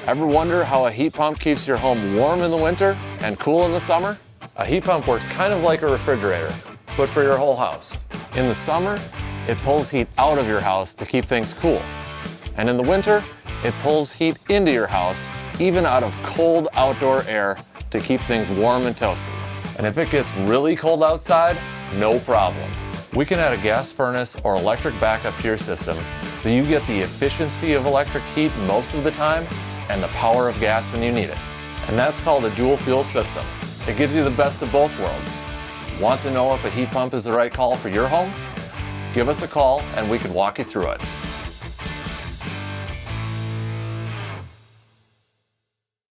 Ever wonder how a heat pump keeps your home warm in the winter and cool in the summer? A heat pump works kind of like a refrigerator, but for your whole house. In the summer, it pulls heat out of your house to keep things cool. And in the winter, it pulls heat into your house, even out of cold outdoor air, to keep things warm and toasty. And if it gets really cold outside, no problem. We can add a gas furnace or electric backup to your system so you get the efficiency of electric heat most of the time and the power of gas when you need it. And that's called a dual fuel system. It gives you the best of both worlds. Want to know if a heat pump is the right call for your home? Give us a call and we can walk you through it.